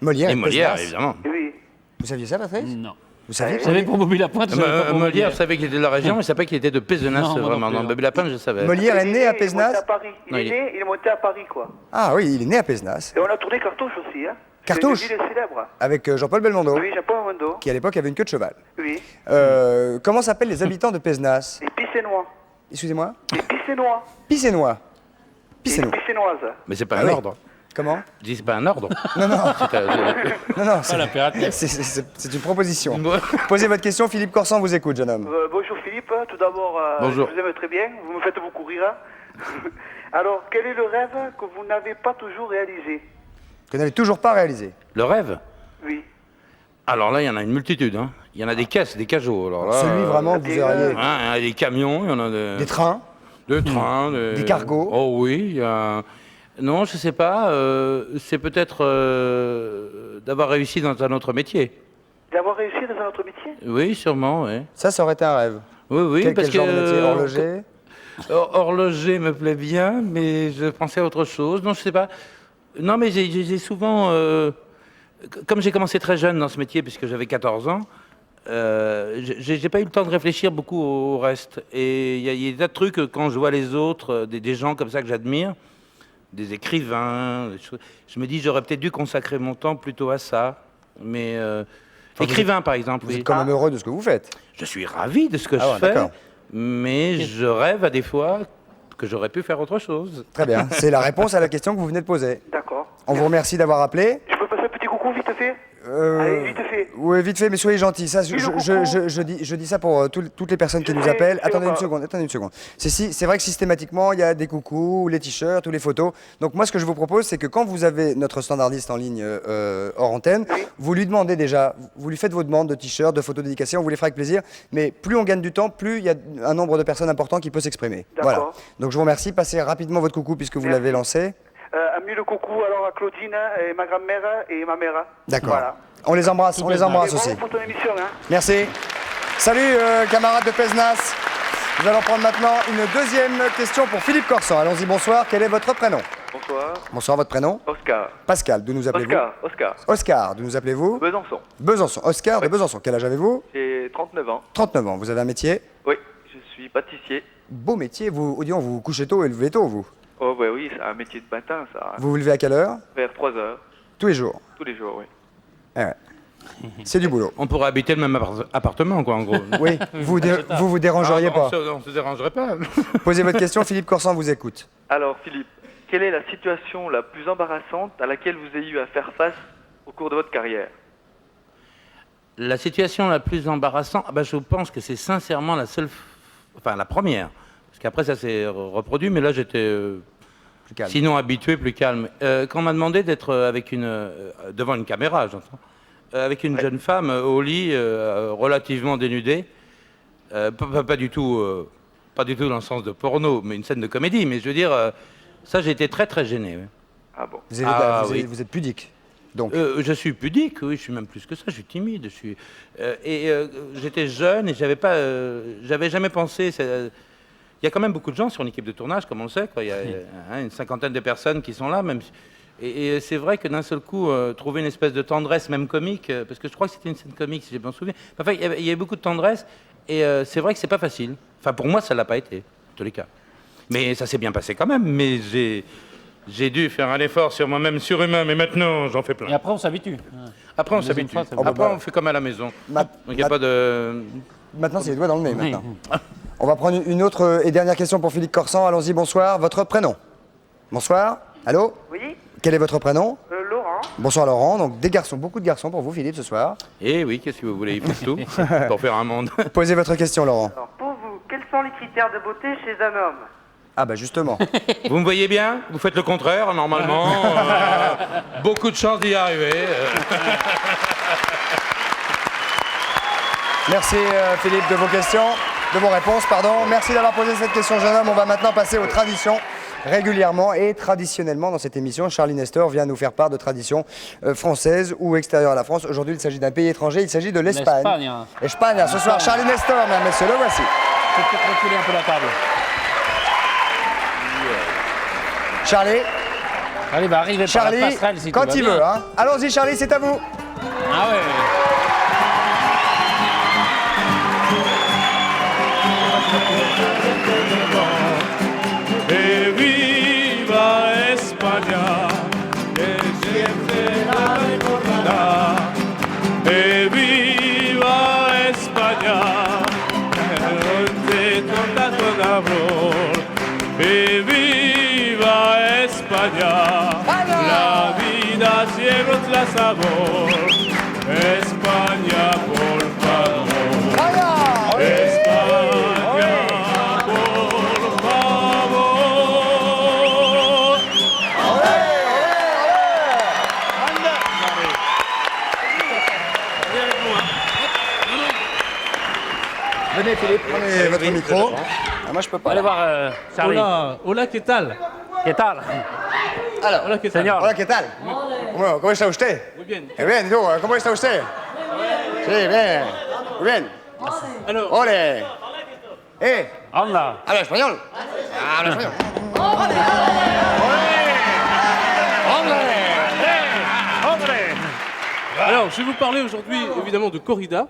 Molière Et et Molière, Pézenas. évidemment. Oui. Vous saviez ça, Patrice? Non. Vous saviez Vous savez, pour Bobby Lapointe, je savais pas pour Molière, je savais qu'il était de la région, mais je savais pas qu'il était de Pézenas, Non, moi non vraiment. plus, Dans non. Bobby Lapointe, je savais. Molière est né à Il est monté Pézenas? à Paris. Il Non, est né, il est monté à Paris, quoi. Ah oui, il est né à Pézenas. Et on a tourné Cartouche aussi, hein. Cartouche C'est une ville célèbre. Avec Jean-Paul Belmondo, Oui, Japon Mondo. qui à l'époque avait une queue de cheval. Oui. Comment s'appellent les habitants de Pézenas? Les Pissénois. Excusez-moi? Les Pissénois. Pissénois. Les Pissénois. Pissénoises. Mais c'est pas Ah un oui. ordre. Comment? Je dis, c'est pas un ordre. Non, non, non, non, pas l'impératif. c'est une proposition. Posez votre question, Philippe Corsan vous écoute, jeune homme. Bonjour Philippe, tout d'abord, Bonjour. je vous aime très bien, vous me faites beaucoup rire. Alors, quel est le rêve que vous n'avez pas toujours réalisé? Que vous n'avez toujours pas réalisé. Le rêve. Oui. Alors là, il y en a une multitude. Hein. Il y en a des caisses, des cajots. Alors là, Celui vraiment que vous auriez... hein, il y a des camions, il y en a Des trains, des trains. des cargos. Oh oui, il y a... Non, je sais pas. C'est peut-être d'avoir réussi dans un autre métier. D'avoir réussi dans un autre métier? Oui, sûrement, oui. Ça aurait été un rêve. Oui, oui, Quel parce genre de métier? que... Horloger? Horloger me plaît bien, mais je pensais à autre chose. Non, je sais pas. Non, mais j'ai souvent... comme j'ai commencé très jeune dans ce métier, puisque j'avais 14 ans, j'ai pas eu le temps de réfléchir beaucoup au reste. Et il y a des tas de trucs, quand je vois les autres, des gens comme ça que j'admire, des écrivains, des choses, je me dis j'aurais peut-être dû consacrer mon temps plutôt à ça. Mais écrivain, par exemple. Vous oui. êtes quand même heureux de ce que vous faites. Je suis ravi de ce que Ah ouais, je fais, d'accord. mais je rêve à des fois que j'aurais pu faire autre chose. Très bien. C'est la réponse à la question que vous venez de poser. D'accord. On vous remercie d'avoir appelé. Je peux passer un petit coucou vite fait? Allez, vite fait. Oui, vite fait, mais soyez gentils. Ça, Oui, le coucou. je dis ça pour toutes les personnes qui nous sais, appellent. c'est Attendez une pas- seconde, attendez une seconde. C'est vrai que systématiquement, il y a des coucous, les t-shirts ou les photos. Donc moi, ce que je vous propose, c'est que quand vous avez notre standardiste en ligne hors antenne, Oui. vous lui demandez déjà, vous lui faites vos demandes de t-shirts, de photos dédicacées, on vous les fera avec plaisir. Mais plus on gagne du temps, plus il y a un nombre de personnes important qui peut s'exprimer. D'accord. Voilà. Donc je vous remercie. Passez rapidement votre coucou puisque vous Merci. l'avez lancé. Mille coucou alors à Claudine, et ma grand-mère et ma mère. D'accord. Voilà. On les embrasse, on les embrasse Et aussi. bravo pour ton émission. Hein. Merci. Salut camarades de Pézenas. Nous allons prendre maintenant une deuxième question pour Philippe Corsan. Allons-y, bonsoir. Quel est votre prénom? Bonsoir. Bonsoir, votre prénom? Oscar. Pascal, d'où nous appelez-vous? Oscar. Oscar, d'où nous appelez-vous? Besançon. Besançon. Oscar de Besançon. Quel âge avez-vous? J'ai 39 ans. 39 ans. Vous avez un métier? Oui, je suis pâtissier. Beau métier. Vous, disons, vous vous couchez tôt et levez tôt, vous? Oh, ouais, oui, c'est un métier de matin, ça. Vous vous levez à quelle heure? Vers 3 heures, Tous les jours. tous les jours, oui. Eh ouais. C'est du boulot. On pourrait habiter le même appartement, quoi, en gros. Oui, vous dérangeriez pas. On se dérangerait pas. Posez votre question, Philippe Corsan vous écoute. Alors, Philippe, quelle est la situation la plus embarrassante à laquelle vous avez eu à faire face au cours de votre carrière? La situation la plus embarrassante, je pense que c'est sincèrement la seule, enfin la première, parce qu'après ça s'est reproduit, mais là j'étais Plus calme. sinon habitué, plus calme. Quand on m'a demandé d'être avec devant une caméra, j'entends, avec une jeune femme au lit, relativement dénudée, pas du tout dans le sens de porno, mais une scène de comédie, mais je veux dire, ça j'ai été très très gêné. Oui. Ah bon? Vous êtes pudique. Donc. Je suis pudique, oui, je suis même plus que ça, je suis timide. J'étais jeune et j'avais jamais pensé. Il y a quand même beaucoup de gens sur une équipe de tournage, comme on le sait. Quoi. Il y a une cinquantaine de personnes qui sont là. Même, et c'est vrai que d'un seul coup, trouver une espèce de tendresse, même comique, parce que je crois que c'était une scène comique, si j'ai bien souvenir. Enfin, il y avait beaucoup de tendresse et c'est vrai que c'est pas facile. Enfin, pour moi, ça l'a pas été, en tous les cas. Mais ça s'est bien passé quand même. Mais j'ai dû faire un effort sur moi-même surhumain, mais maintenant j'en fais plein. Et après, on s'habitue. Après, on Deuxième s'habitue. fois, c'est bon. Après, on fait comme à la maison. Donc, il n'y a pas de... Maintenant, c'est les doigts dans le nez, maintenant. On va prendre une autre et dernière question pour Philippe Corsan. Allons-y, bonsoir. Votre prénom? Bonsoir. Allô? Oui, Quel est votre prénom? Laurent. Bonsoir Laurent. Donc des garçons, beaucoup de garçons pour vous, Philippe, ce soir. Eh oui, qu'est-ce que vous voulez? Il faut tout pour faire un monde. Posez votre question, Laurent. Alors, pour vous, quels sont les critères de beauté chez un homme? Ah bah justement. Vous me voyez bien? Vous faites le contraire, normalement. Beaucoup de chances d'y arriver. Merci Philippe de vos questions, de vos réponses, pardon. Merci d'avoir posé cette question, jeune homme. On va maintenant passer aux traditions. Régulièrement et traditionnellement dans cette émission, Charlie Nestor vient nous faire part de traditions françaises ou extérieures à la France. Aujourd'hui, il s'agit d'un pays étranger, il s'agit de l'Espagne. L'Espagne. Espagne, ce soir, Charlie Nestor, mesdames, messieurs, le voici. Je vais peut-être reculer un peu la table. Charlie, Allez, bah arrivez par la Charlie, passerelle si tout quand va il bien. veut. Hein. Allons-y, Charlie, c'est à vous. Ah ouais. ¡Que viva España! ¡Que siempre la recordará! ¡Que viva España! ¡Que con tanto amor! ¡Que viva España! La vida siempre otra sabor. España, por favor. España, por favor. Venez Philippe, prenez votre micro. Ah, moi je peux pas. Allez voir Charlie. Hola, ¿qué tal? ¿Qué tal? Alors, Hola, ¿qué tal? Señor. hola, ¿qué tal? ¿Cómo está usted? Muy bien. Bien, ¿tú? ¿Cómo está usted? Sí, bien. Muy bien. Alors, Ole. Anda. Habla español. Habla español. alors, je vais vous parler aujourd'hui évidemment de corrida.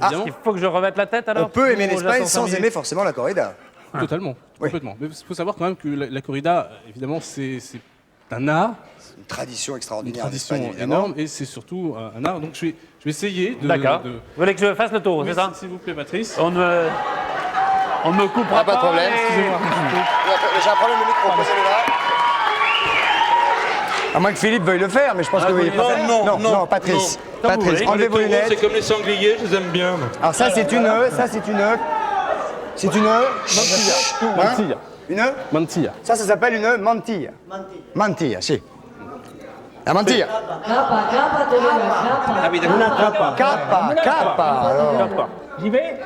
Évidemment. Il faut que je remette la tête alors. On peut aimer Ou l'Espagne j'attends sans 5 aimer forcément la corrida. Totalement, Oui. complètement. Mais il faut savoir quand même que la corrida, évidemment, c'est un art, Une tradition une extraordinaire. tradition en Espagne, évidemment. énorme, et c'est surtout un art. Donc je vais essayer de... D'accord. de- Vous voulez que je fasse le tour, Oui, c'est ça? s'il vous plaît, Patrice. On ne me coupera Pas de problème. et- Excusez-moi. J'ai un problème de micro, posez-le là. À moins que Philippe veuille le faire, mais je pense que oui. Non, Patrice. Comme vous Patrice, voulez. enlevez vos lunettes. comme les sangliers, je les aime bien. Alors ça c'est une... C'est une... Mantilla. Une... Mantilla. Ça s'appelle une mantilla. Mantilla, si. La mantilla. Capa, capa. Alors. J'y vais.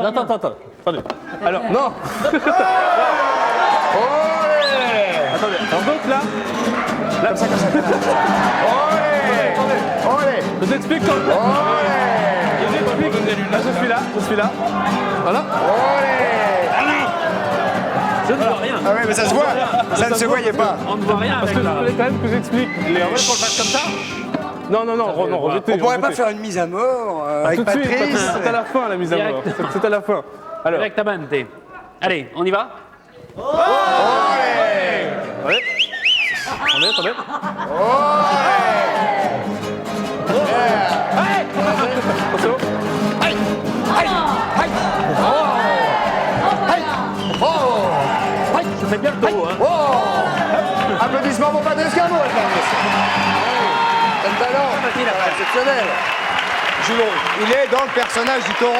Attends. Attendez. Alors, non. Attendez. Alors donc là, Comme ça. Olé. je vous explique quand... Olé. Là, je suis là. Voilà. Je ne vois rien. Ah ouais, mais ça se voit. Ça ne se voyait pas. On ne voit rien Parce avec que je la... voulais quand même que j'explique les... Vous voulez qu'on le fasse comme ça? Non, remettez. On pourrait pas remettez. faire une mise à mort avec Tout de suite, Patrice. c'est à la fin la mise à mort. C'est à la fin. Alors, Directement. Allez, on y va? attendez. Attention. Je fais bien le taureau, hein. Applaudissements pour Patrice Carmo. Quel talent. Exceptionnel. Il est dans le personnage du taureau.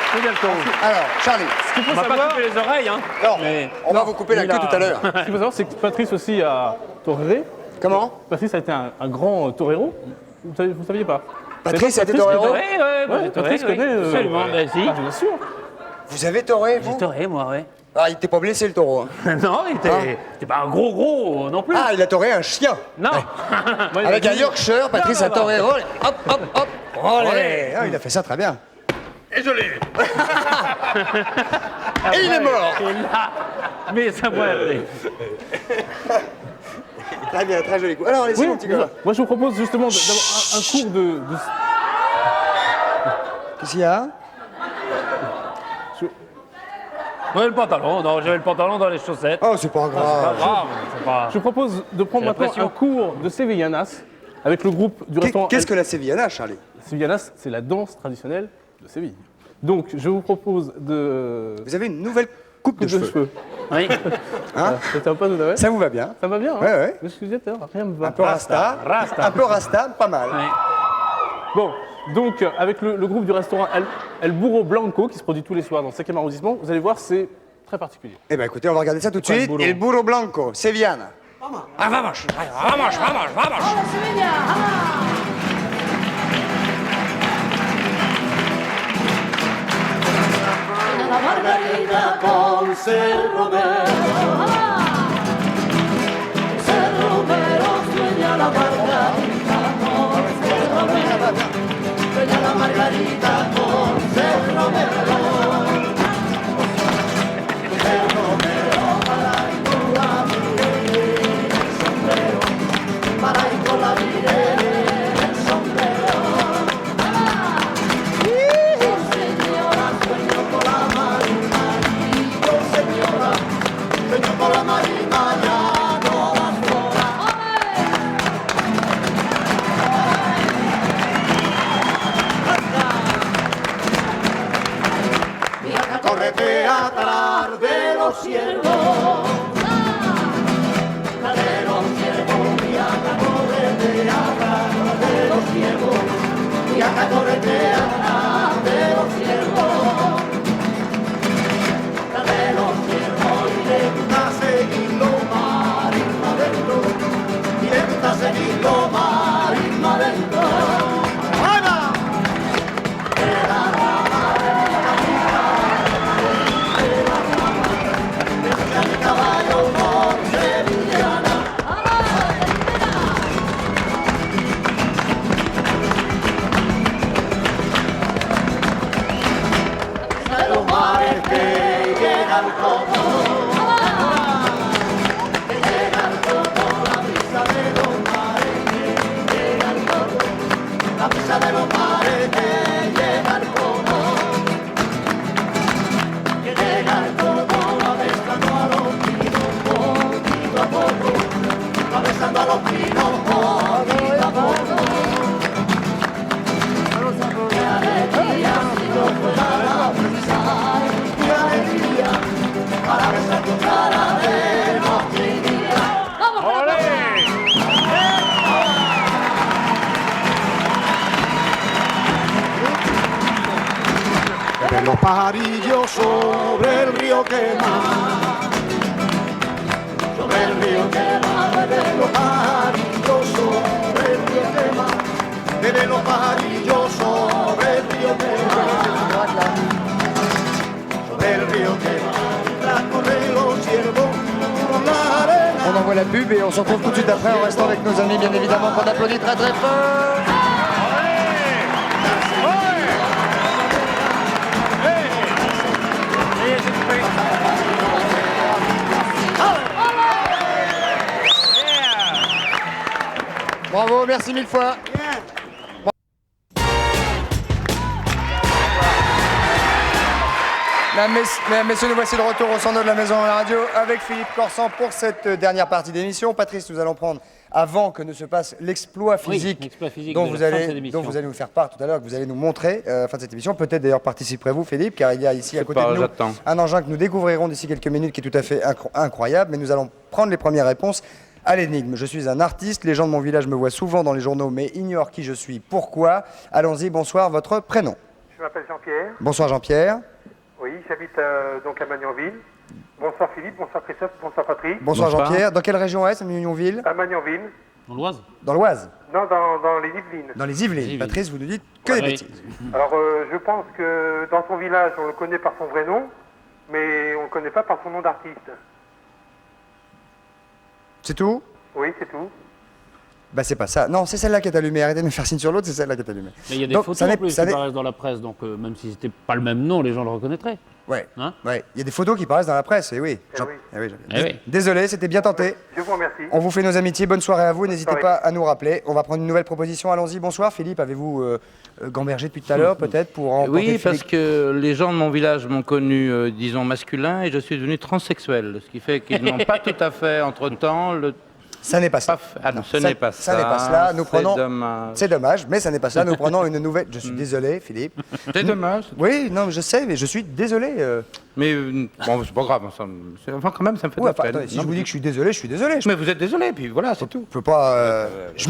Je fais bien le taureau. Alors, Charlie. Ce qu'il faut On va pas savoir, couper les oreilles, hein. Non, Mais- on va vous couper la il queue a- tout à l'heure. ce qu'il faut savoir, c'est que Patrice aussi a toréré. Comment? Patrice a été un grand torero. Vous saviez pas? Patrice a été Patrice torero? Ouais, moi, j'ai toré, Patrice oui. connaît. Absolument, ben si. Ah, bien sûr. Vous avez toré, J'ai vous? toré, moi, ouais. Ah, il était pas blessé, le taureau. Hein. Non, il était pas un gros non plus. Ah, il a toré un chien. Non. Moi, il Avec m'a un dit- Yorkshire, Patrice a toré. Olé. Hop. Olé. Ah, il a fait ça très bien. Et je l'ai. Et il est mort. Et là, mais ça m'a été. Très bien, très joli coup. Alors, allez-y, Oui, mon petit gars. moi je vous propose justement d'avoir un cours de... Qu'est-ce qu'il y a? Ouais, le pantalon, non, j'avais le pantalon dans les chaussettes. Oh, c'est pas Pas grave. grave, c'est pas... Je vous propose de prendre J'ai maintenant l'impression. un cours de Sevillanas avec le groupe du restaurant... Qu'est-ce que la Sevillana, Charlie? Sevillanas, c'est la danse traditionnelle de Séville. Donc je vous propose de... Vous avez une nouvelle coupe de cheveux. Oui. Hein? Ça te va pas, Noël? Ça vous va bien? Ça va bien, hein? Ouais, ouais. Mais ce que je disais tout à l'heure, rien me va. Un peu rasta. Rasta. Un peu rasta, pas mal. Ouais. Bon, donc avec le groupe du restaurant El Burro Blanco, qui se produit tous les soirs dans le 5e arrondissement, vous allez voir, c'est très particulier. Eh ben écoutez, on va regarder ça tout de Quoi, le suite. boulot? El burro blanco, Sevillana. Ah, vamos. La margarita con Ser Romero. Ser Romero sueña la margarita con Ser Romero. Sueña la margarita con Ser Romero. Ser Romero para ir con la virgen el sombrero. Para ir con la virgen el sombrero. Señora, sueño con la marina, señora, sueño con la marina, ya todas horas. Viaja, correte atrás de los ciervos. De los ciervos, viaja, correte atrás de los ciervos. Viaja, correte atrás de los ciervos. De los ciervos y le gusta seguirlo marino adentro. Y le gusta seguirlo marino adentro. ¡Ahí va! De los pajarillos sobre el río que va, sobre el río que va, de los pajarillos sobre el río que va, de los pajarillos sobre el río que va, sobre el río que va, tras correr los ciervos por la arena. On envoie la pub et on se retrouve tout de suite après en restant avec nos amis, bien évidemment, qu'on applaudit très très fort. Bravo, merci mille fois. Mesdames, messieurs, nous voici de retour au centre de la maison à la radio avec Philippe Corsan pour cette dernière partie d'émission. Patrice, nous allons prendre, avant que ne se passe l'exploit physique, dont, vous allez nous faire part tout à l'heure, que vous allez nous montrer à la fin de cette émission. Peut-être d'ailleurs participerez-vous, Philippe, car il y a ici à côté de nous un engin que nous découvrirons d'ici quelques minutes qui est tout à fait incroyable. Mais nous allons prendre les premières réponses à l'énigme. Je suis un artiste, les gens de mon village me voient souvent dans les journaux, mais ignorent qui je suis. Pourquoi? Allons-y, bonsoir, votre prénom. Je m'appelle Jean-Pierre. Bonsoir Jean-Pierre. Oui, j'habite donc à Magnanville. Bonsoir Philippe, bonsoir Christophe, bonsoir Patrick. Bonsoir Jean-Pierre. Dans quelle région est-ce, Magnanville? À Magnanville. Dans l'Oise? Dans l'Oise? Non, dans les Yvelines. Dans les Yvelines. Patrice, vous nous dites que des bêtises. Alors, je pense que dans son village, on le connaît par son vrai nom, mais on ne le connaît pas par son nom d'artiste. C'est tout? Oui, c'est tout. Bah c'est pas ça. Non, c'est celle-là qui est allumée. Arrêtez de me faire signe sur l'autre, c'est celle-là qui est allumée. Mais il y a des photos en plus qui apparaissent dans la presse, donc même si c'était pas le même nom, les gens le reconnaîtraient. Ouais. Hein? Ouais. Il y a des photos qui apparaissent dans la presse, et oui. Oui. Désolé, c'était bien tenté. Je vous remercie. On vous fait nos amitiés. Bonne soirée à vous. N'hésitez pas à nous rappeler. On va prendre une nouvelle proposition. Allons-y. Bonsoir, Philippe. Avez-vous gambergé depuis tout à l'heure, peut-être, pour rencontrer Oui, parce Philippe que les gens de mon village m'ont connu, disons, masculin, et je suis devenu transsexuel, ce qui fait qu'ils n'ont pas tout à fait, entre-temps, le... Ça n'est pas ça. Ah non, ce n'est pas ça. Ça n'est pas cela. Nous prenons. Dommage. C'est dommage, mais ça n'est pas ça. Nous prenons une nouvelle. Je suis désolé, Philippe. C'est dommage. Oui, non, je sais, mais je suis désolé. Mais bon, c'est pas grave. Enfin, quand même, ça me fait de la peine. Attendez, si je vous dis que je suis désolé, je suis désolé. Mais vous êtes désolé, puis voilà, c'est tout. Je peux pas. Je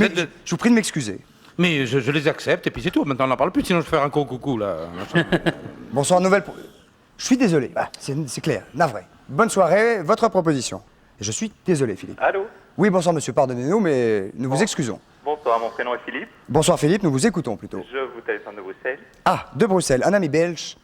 vous prie de m'excuser. Mais je les accepte, et puis c'est tout. Maintenant, on n'en parle plus, sinon je vais faire un gros coucou, là. Bonsoir, nouvelle. Je suis désolé. Bah, c'est clair, navré. Bonne soirée, votre proposition. Je suis désolé, Philippe. Allô? Oui, bonsoir, monsieur, pardonnez-nous, mais nous vous excusons. Bonsoir, mon prénom est Philippe. Bonsoir, Philippe, nous vous écoutons plutôt. Je vous téléphone de Bruxelles. Ah, de Bruxelles, un ami belge.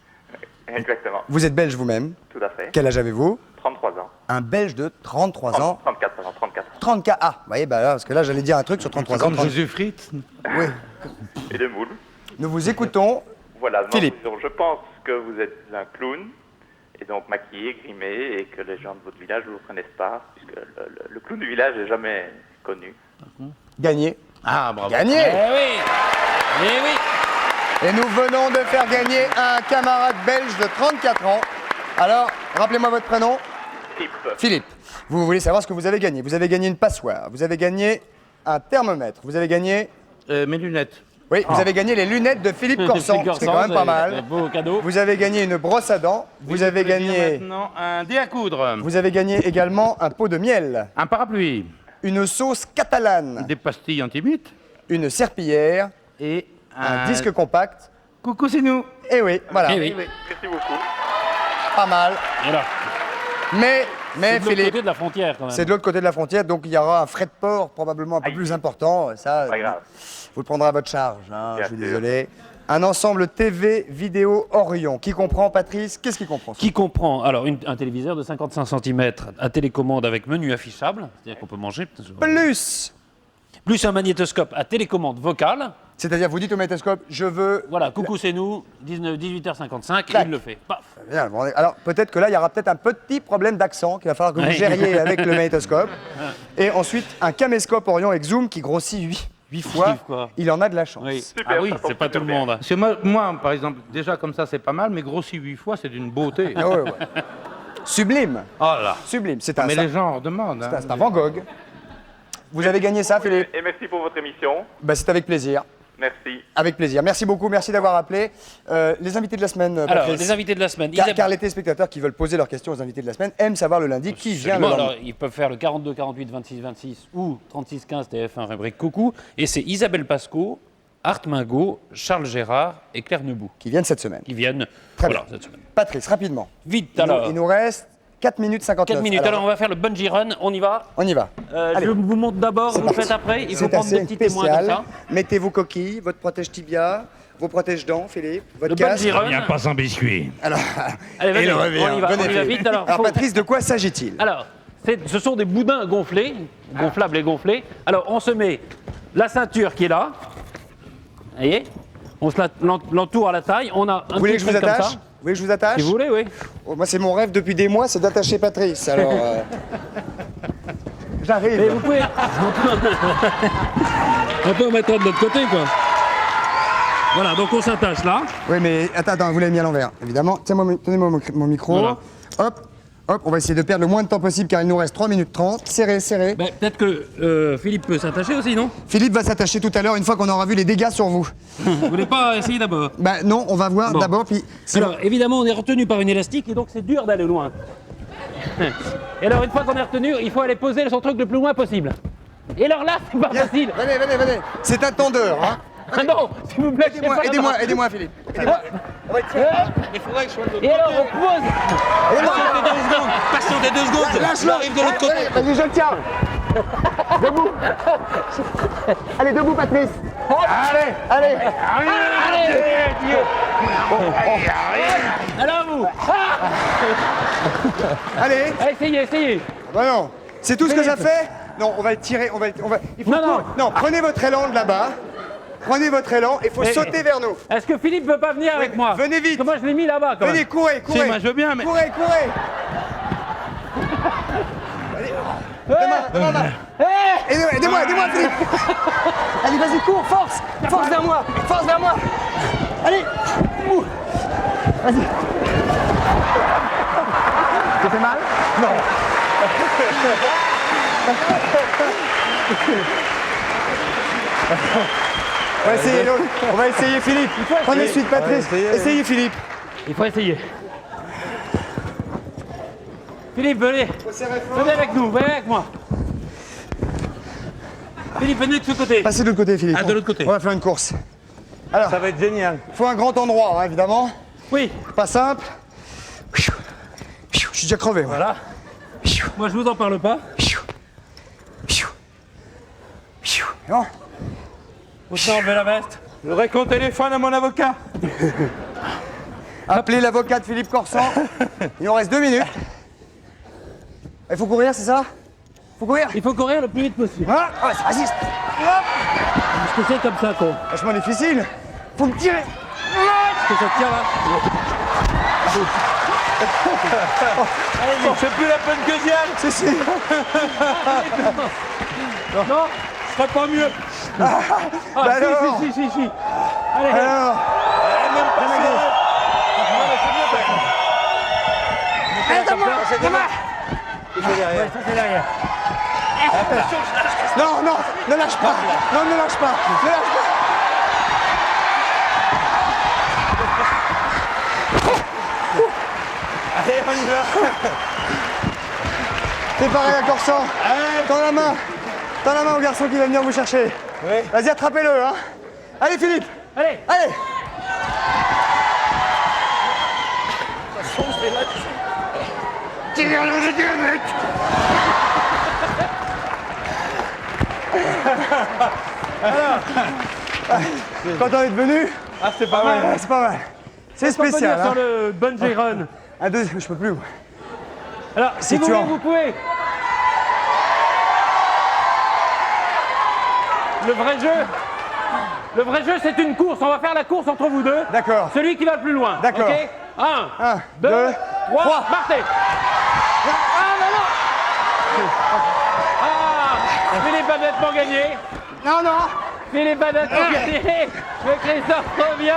Exactement. Vous êtes belge vous-même? Tout à fait. Quel âge avez-vous? 33 ans. Un belge de 33 ans. 34 ans, 34 ans. 34, ah, vous voyez, bah là, parce que là, j'allais dire un truc sur 33 ans. Comme Jésus frites. Oui. Et de moules. Nous vous écoutons. Voilà, Philippe. Donc, je pense que vous êtes un clown, et donc maquillé, grimé, et que les gens de votre village ne vous connaissent pas, puisque le clown du village n'est jamais connu. Gagné. Ah, bravo. Gagné. Eh oui. Et nous venons de faire gagner un camarade belge de 34 ans. Alors, rappelez-moi votre prénom. Philippe. Philippe. Vous voulez savoir ce que vous avez gagné. Vous avez gagné une passoire, vous avez gagné un thermomètre, vous avez gagné... mes lunettes. Oui, vous avez gagné les lunettes de Philippe Corsan, c'est quand même pas mal. Beau cadeau. Vous avez gagné une brosse à dents, vous avez gagné... Maintenant, un dé à coudre. Vous avez gagné également un pot de miel. Un parapluie. Une sauce catalane. Des pastilles anti-mythes. Une serpillière. Et un disque compact. Coucou, c'est nous. Eh oui, voilà. Eh oui. Merci beaucoup. Pas mal. Voilà. Mais C'est de l'autre Philippe, côté de la frontière quand même. c'est de l'autre côté de la frontière, donc il y aura un frais de port probablement un peu plus important. Ça, Pas grave. vous le prendrez à votre charge, hein, Bien je suis sûr. désolé. Un ensemble TV vidéo Orion. Qui comprend, Patrice? Qu'est-ce qui comprend? Qui comprend alors un téléviseur de 55 cm, un télécommande avec menu affichable, c'est-à-dire qu'on peut manger. Plus un magnétoscope à télécommande vocale. C'est-à-dire, vous dites au magnétoscope, je veux... Voilà, coucou, c'est nous, 18h55, Clac. et il le fait. Paf. Bien, bon, alors peut-être que là, il y aura peut-être un petit problème d'accent qu'il va falloir que vous Ouais. gériez avec le magnétoscope. Et ensuite, un caméscope Orion avec zoom qui grossit 8 fois. quoi. Il en a de la chance. Oui. Super, Ah oui, ça c'est tombe pas super tout le bien. monde. Parce que moi, par exemple, déjà comme ça, c'est pas mal, mais grossi 8 fois, c'est d'une beauté. Ah ouais, ouais. Sublime. Oh là. Sublime. C'est un, Mais ça- les gens en demandent. c'est un Van Gogh. Vous avez gagné ça, Philippe. Et merci pour votre émission. Bah, c'est avec plaisir. Merci. Avec plaisir. Merci beaucoup, merci d'avoir appelé. Les invités de la semaine, Alors, Patrice. les invités de la semaine. Car les téléspectateurs qui veulent poser leurs questions aux invités de la semaine aiment savoir le lundi qui vient le Absolument. lendemain. Alors, ils peuvent faire le 42 48 26 26 ou 36 15 TF1 rubrique coucou. Et c'est Isabelle Pasco, Art Mingo, Charles Gérard et Claire Nebout. Qui viennent cette semaine. Qui viennent Très voilà, bien. cette semaine. Patrice, rapidement. Vite alors. Il nous reste 4 minutes 59. 4 minutes. Alors, on va faire le bungee run. On y va. On y va. Je vous montre d'abord, vous le faites après. Il faut prendre des petits témoins comme ça. Mettez vos coquilles, votre protège tibia, vos protèges dents, Philippe, votre Le casque. bungee run. Il n'y a pas un biscuit. Alors, Allez, venez, et le revers. on y va, Venez, on y va Philippe. vite. Alors, Patrice, de quoi s'agit-il? Alors, ce sont des boudins gonflés, gonflables et gonflés. Alors, on se met la ceinture qui est là. Vous voyez? On se l'entoure à la taille. On a un Vous voulez que je vous comme attache? ça. Vous voulez que je vous attache? Si vous voulez, oui. Oh, moi, c'est mon rêve depuis des mois, c'est d'attacher Patrice. Alors, j'arrive. Mais vous pouvez. On peut en mettre de l'autre côté, quoi. Voilà, donc on s'attache là. Oui, mais attends, vous l'avez mis à l'envers, évidemment. Tenez-moi mon micro. Voilà. Hop, on va essayer de perdre le moins de temps possible car il nous reste 3 minutes 30. Serré. Ben, peut-être que Philippe peut s'attacher aussi, non? Philippe va s'attacher tout à l'heure une fois qu'on aura vu les dégâts sur vous. Vous voulez pas essayer d'abord? Bah non, on va voir Bon. d'abord, puis... Alors, évidemment, on est retenu par une élastique et donc c'est dur d'aller loin. Et alors, une fois qu'on est retenu, il faut aller poser son truc le plus loin possible. Et alors là, c'est pas facile. Venez. C'est un tendeur, hein. Ah non, s'il vous plaît, Aidez-moi, Philippe. Aidez-moi. On va le tirer. Il faudrait que je sois de l'autre Et alors, on pose. Patientez 2 secondes. Lâche-le. Il arrive de l'autre côté. Vas-y, je le tiens. Debout. Allez, debout, Patrice. Allez. Alors vous. Allez. Essayez. Bah non. C'est tout ce que ça fait? Non, on va le tirer, il faut non, prenez votre élan de là-bas. Prenez votre élan et il faut sauter vers nous. Est-ce que Philippe peut pas venir avec moi? Venez vite. Parce que moi, je l'ai mis là-bas, quand Venez, même. courez. Si, moi je veux bien, mais. Courez. Aidez-moi, Philippe. Allez, vas-y, cours, force vers moi. Allez. Vas-y. Ça fait mal? Non. On va essayer l'autre. On va essayer Philippe. Prenez suite Patrice. Essayez Philippe. Il faut essayer. Philippe, venez. Venez avec nous, venez avec moi. Philippe, venez de ce côté. Passez de l'autre côté Philippe. Ah, de l'autre côté. On va faire une course. Alors, Ça va être génial. il faut un grand endroit, hein, évidemment. Oui, Pas simple. Je suis déjà crevé. Moi. voilà. Moi, je vous en parle pas. Non. Vous pouvez enlever la veste. Je voudrais qu'on téléphone à mon avocat. Appelez l'avocat de Philippe Corsan. Il nous reste 2 minutes. Il faut courir, c'est ça? Faut courir. Il faut courir le plus vite possible. Ah, ça résiste. Hop. Parce que c'est comme ça, quoi. Vachement difficile. Faut me tirer. Parce que ça tient là. C'est plus la peine que j'y aille. Si. Non, ce serait pas mieux. Bah alors. Si. Allez, Alors. ça c'est derrière. Non, ne lâche pas. Non, ne lâche pas. Allez, on y va. C'est pareil à Corsan. Tends la main au garçon qui va venir vous chercher. Oui. Vas-y, attrapez-le, hein. Allez, Philippe. Allez. Content d'être venu? Ah, c'est pas mal. C'est pas mal. C'est On peut spécial. venir sur Hein. le bungee run. Un deuxième, je peux plus. Moi. Alors, si vous tu voulez, en- vous pouvez. Le vrai jeu, c'est une course. On va faire la course entre vous deux. D'accord. Celui qui va le plus loin. D'accord. Ok. 1, 2, 2, 3, partez. Ah, Philippe a nettement gagné. Non. Philippe a nettement gagné. Mais Christophe revient.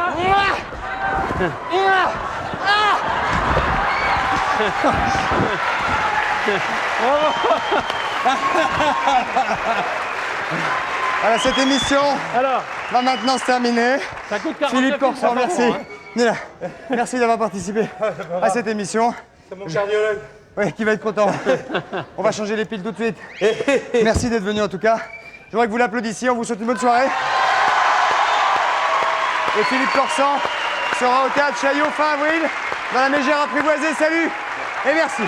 Voilà, cette émission va maintenant se terminer. Ça coûte 49 Philippe 000 Corsan, merci. hein. Nina, merci d'avoir participé à cette émission. C'est mon cardiologue. Oui, qui va être content. On va changer les piles tout de suite. Merci d'être venu en tout cas. Je voudrais que vous l'applaudissiez. On vous souhaite une bonne soirée. Et Philippe Corsan sera au théâtre Chaillot fin avril dans la Mégère apprivoisée. Salut et merci.